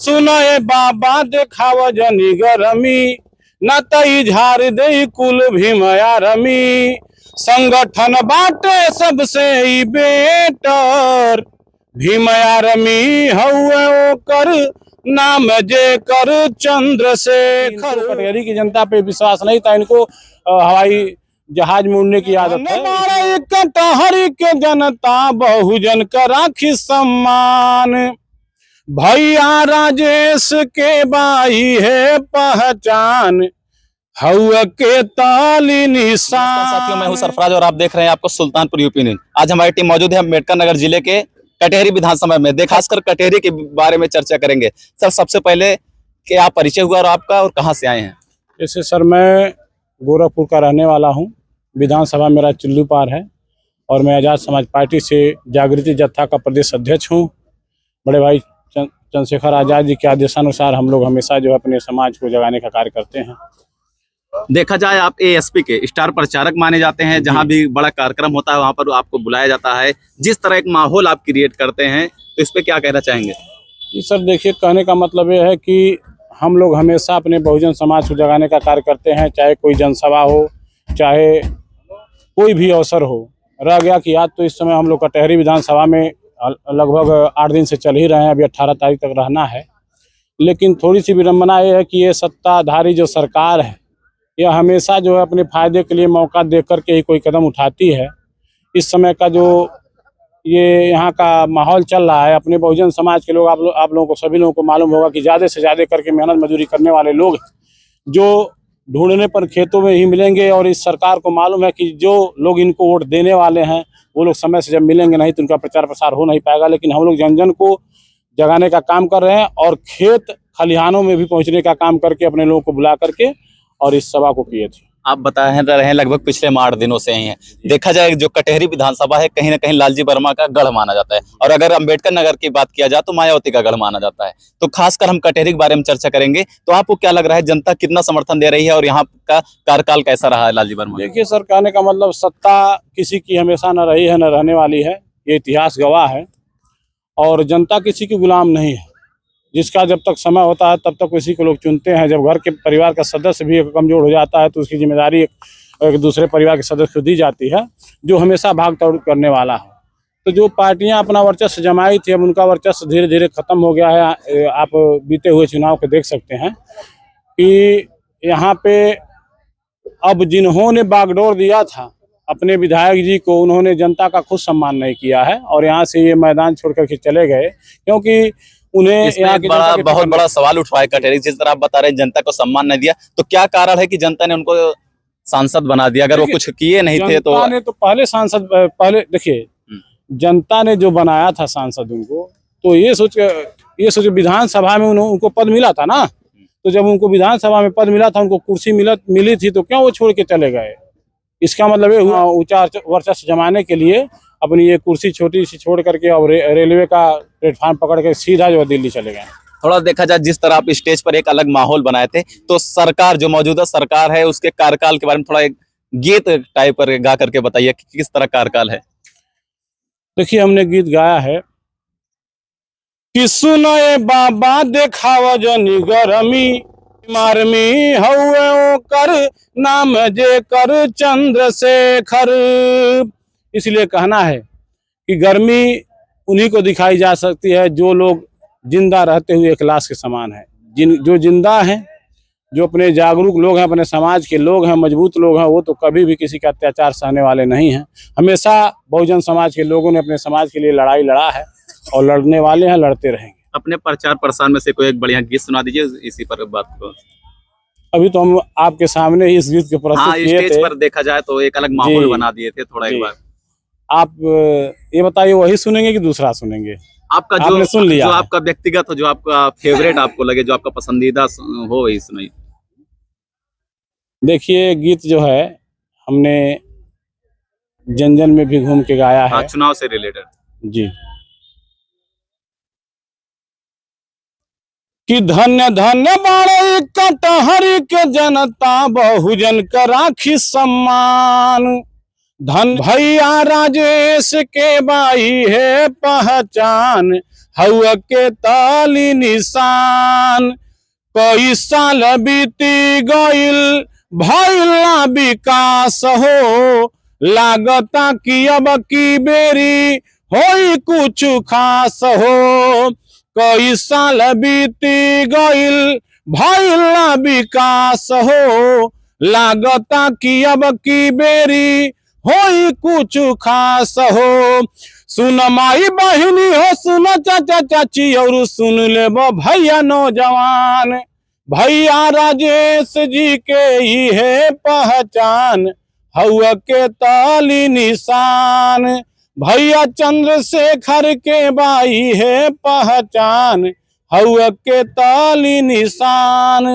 सुनाए बाबा देखाव जनी गरमी न तई झार दे कुल भीमया रमी संगठन बाटे सबसे ई बेटर भीमया रमी हउए ओकर नाम जे कर चंद्रशेखर। कटहरी की जनता पे विश्वास नहीं था, इनको हवाई जहाज में उड़ने की आदत है। कटहरी के जनता बहुजन का राखी सम्मान भैया राजेश के बाई है पहचान हवा के ताली निशान। साथियों, मैं हूं सरफराज और आप देख रहे हैं आपको सुल्तानपुर यूपी न्यूज। आज हमारी टीम मौजूद है अम्बेडकर नगर जिले के कटहरी विधानसभा में। खासकर कटहरी के बारे में चर्चा करेंगे। सर, सबसे पहले क्या परिचय हुआ और आपका, और कहां से आए हैं? जैसे सर, मैं गोरखपुर का रहने वाला हूं, विधानसभा मेरा चुल्लू पार है और मैं आज़ाद समाज पार्टी से जागृति जत्था का प्रदेश अध्यक्ष हूं। बड़े भाई चंद्रशेखर आजाद जी के आदेशानुसार हम लोग हमेशा जो है अपने समाज को जगाने का कार्य करते हैं। देखा जाए, आप एएसपी के स्टार प्रचारक माने जाते हैं। जहां भी बड़ा कार्यक्रम होता है वहां पर आपको बुलाया जाता है। जिस तरह एक माहौल आप क्रिएट करते हैं, तो इस पे क्या कहना चाहेंगे? जी सर, देखिए, कहने का मतलब ये है कि हम लोग हमेशा अपने बहुजन समाज को जगाने का कार्य करते हैं, चाहे कोई जनसभा हो, चाहे कोई भी अवसर हो। रह गया कि आज तो इस समय हम लोग कटहरी विधानसभा में लगभग 8 दिन से चल ही रहे हैं, अभी 18 तारीख तक रहना है। लेकिन थोड़ी सी विडम्बना ये है कि ये सत्ताधारी जो सरकार है, यह हमेशा जो है अपने फायदे के लिए मौका दे करके ही कोई कदम उठाती है। इस समय का जो ये यहाँ का माहौल चल रहा है, अपने बहुजन समाज के लोग, आप लोगों को, सभी लोगों को मालूम होगा कि ज़्यादा से ज़्यादा करके मेहनत मजदूरी करने वाले लोग जो ढूंढने पर खेतों में ही मिलेंगे। और इस सरकार को मालूम है कि जो लोग इनको वोट देने वाले हैं वो लोग समय से जब मिलेंगे नहीं तो उनका प्रचार प्रसार हो नहीं पाएगा। लेकिन हम लोग जन जन को जगाने का काम कर रहे हैं और खेत खलिहानों में भी पहुंचने का काम करके अपने लोगों को बुला करके और इस सभा को किए थे। आप बताए रहे हैं लगभग पिछले 8 दिनों से ही हैं। देखा जाए, जो कटहरी विधानसभा है, कहीं ना कहीं लालजी वर्मा का गढ़ माना जाता है, और अगर अम्बेडकर नगर की बात किया जाए तो मायावती का गढ़ माना जाता है। तो खासकर हम कटहरी के बारे में चर्चा करेंगे। तो आपको क्या लग रहा है, जनता कितना समर्थन दे रही है और यहाँ का कार्यकाल कैसा रहा है लालजी वर्मा? देखिए सर, कहने का मतलब, सत्ता किसी की हमेशा न रही है न रहने वाली है, ये इतिहास गवाह है। और जनता किसी की गुलाम नहीं है। जिसका जब तक समय होता है तब तक उसी को लोग चुनते हैं। जब घर के परिवार का सदस्य भी कमजोर हो जाता है तो उसकी जिम्मेदारी एक दूसरे परिवार के सदस्य को दी जाती है, जो हमेशा भाग दौड़ करने वाला है। तो जो पार्टियां अपना वर्चस्व जमाई थी, अब उनका वर्चस्व धीरे धीरे खत्म हो गया है। आप बीते हुए चुनाव को देख सकते हैं कि यहाँ पे अब जिन्होंने बागडोर दिया था अपने विधायक जी को, उन्होंने जनता का खुद सम्मान नहीं किया है और यहाँ से ये मैदान छोड़ करके चले गए, क्योंकि उन्हें यहाँ बहुत बड़ा सवाल उठवाया कटहरी। जिस तरह आप बता रहे हैं जनता को सम्मान नहीं दिया, तो क्या कारण है कि जनता ने उनको सांसद बना दिया? अगर वो कुछ किए नहीं थे तो पहले सांसद, पहले देखिए, जनता ने जो बनाया था सांसद उनको, तो ये सोच विधानसभा में उनको पद मिला था ना। तो जब उनको विधानसभा में पद मिला था, उनको कुर्सी मिली थी, तो क्यों वो छोड़ के चले गए? इसका मतलब ये हुआ ऊंचा वर्चस्व जमाने के लिए अपनी ये कुर्सी छोटी सी छोड़ करके और रेलवे का प्लेटफार्म पकड़ के सीधा जो दिल्ली चले गए। थोड़ा देखा जाए, जिस तरह आप स्टेज पर एक अलग माहौल बनाए थे, तो सरकार, जो मौजूदा सरकार है, उसके कार्यकाल के बारे में थोड़ा एक गीत टाइप पर गा करके बताइए कि किस तरह कार्यकाल है। देखिए, हमने गीत गाया है कि सुनाए बाबा देखाव जनी गरमी मारमी हउए ओकर नाम जे कर चंद्रशेखर। इसलिए कहना है कि गर्मी उन्हीं को दिखाई जा सकती है जो लोग जिंदा रहते हुए एक लाश के समान है। जो जिंदा हैं, जो अपने जागरूक लोग हैं, अपने समाज के लोग हैं, मजबूत लोग हैं, वो तो कभी भी किसी का अत्याचार सहने वाले नहीं हैं। हमेशा बहुजन समाज के लोगों ने अपने समाज के लिए लड़ाई लड़ा है और लड़ने वाले हैं, लड़ते रहेंगे। अपने प्रचार प्रसार में से कोई एक बढ़िया गीत सुना दीजिए इसी पर बात को। अभी तो हम आपके सामने ही इस गीत के प्रस्तुत किए थे। स्टेज पर देखा जाए तो एक अलग माहौल बना दिए थे। थोड़ा एक बार आप ये बताइए, वही सुनेंगे कि दूसरा सुनेंगे? आपका जो सुन लिया, जो आपका व्यक्तिगत हो, जो आपका फेवरेट आपको लगे, जो आपका पसंदीदा हो, वही सुनाइए। देखिए, गीत जो है हमने जन जन में भी घूम के गाया है, चुनाव से रिलेटेड। जी, कि धन्य धन्य बाड़े कटहरी के जनता बहुजन का राखी सम्मान धन भैया राजेश के बाई है पहचान हवा के ताली निशान। कई साल बीती गईल भइल ना विकास हो, लागता कि अब की बेरी होई कुछ खास हो। कई साल बीती गईल भइल ना विकास हो, लागता कि अब की बेरी होई कुछ खास हो। सुन माई बहिनी हो, सुन चाचा चाची और सुन ले भैया नौजवान। भैया राजेश जी के ही है पहचान, हवा के ताली निशान। भैया चंद्रशेखर के बाई है पहचान, हवा के ताली निशान।